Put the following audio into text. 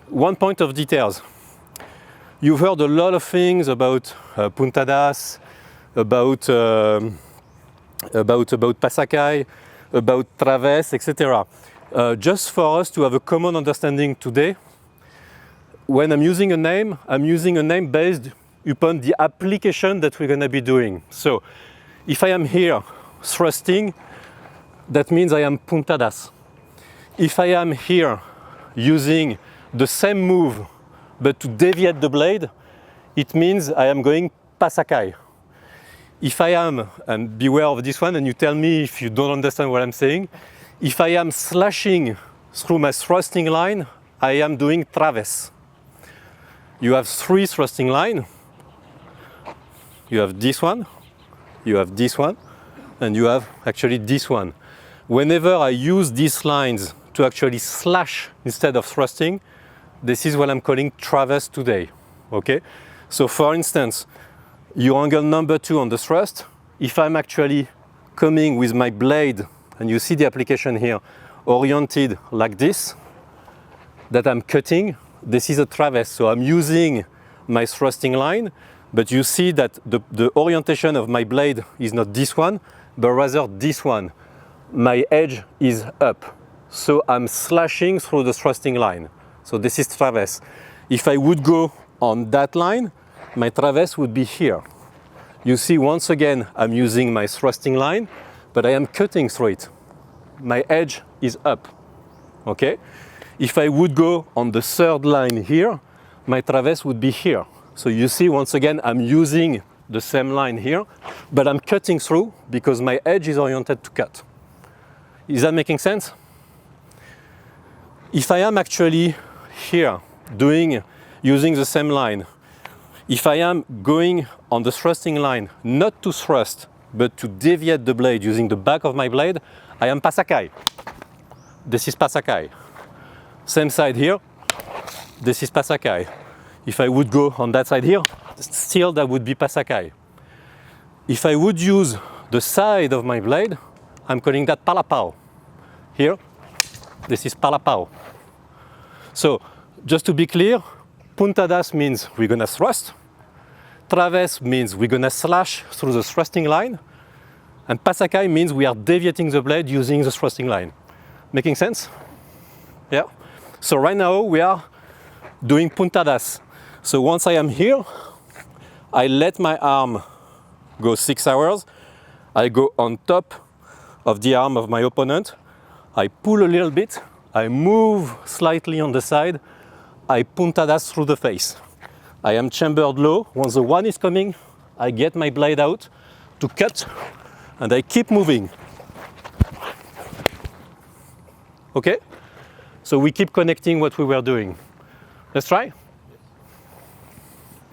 one point of details. You've heard a lot of things about Puntadas, about Pasakay, about Traves, etc. Just for us to have a common understanding today, when I'm using a name based upon the application that we're going to be doing. So, if I am here thrusting, that means I am Puntadas. If I am here using the same move but to deviate the blade, it means I am going Pasakay. If I am, and beware of this one and you tell me if you don't understand what I'm saying, if I am slashing through my thrusting line, I am doing Traves. You have three thrusting lines. You have this one, you have this one, and you have actually this one. Whenever I use these lines to actually slash instead of thrusting, this is what I'm calling Traves today, okay? So for instance, your angle number 2 on the thrust, if I'm actually coming with my blade, and you see the application here, oriented like this, that I'm cutting, this is a Traves. So I'm using my thrusting line, but you see that the orientation of my blade is not this one, but rather this one. My edge is up. So I'm slashing through the thrusting line. So this is Traves. If I would go on that line, my Traves would be here. You see, once again, I'm using my thrusting line, but I am cutting through it. My edge is up, okay? If I would go on the third line here, my Traves would be here. So you see, once again, I'm using the same line here, but I'm cutting through because my edge is oriented to cut. Is that making sense? If I am actually here using the same line, if I am going on the thrusting line, not to thrust, but to deviate the blade using the back of my blade, I am Pasakay. This is Pasakay. Same side here, this is Pasakay. If I would go on that side here, still that would be Pasakay. If I would use the side of my blade, I'm calling that Palapaw. Here, this is Palapaw. So, just to be clear, Puntadas means we're gonna thrust, Traves means we're gonna slash through the thrusting line, and Pasakay means we are deviating the blade using the thrusting line. Making sense? Yeah? So right now we are doing Puntadas. So once I am here, I let my arm go 6 hours. I go on top of the arm of my opponent. I pull a little bit. I move slightly on the side. I Puntadas through the face. I am chambered low. Once the one is coming, I get my blade out to cut, and I keep moving. Okay? So we keep connecting what we were doing. Let's try.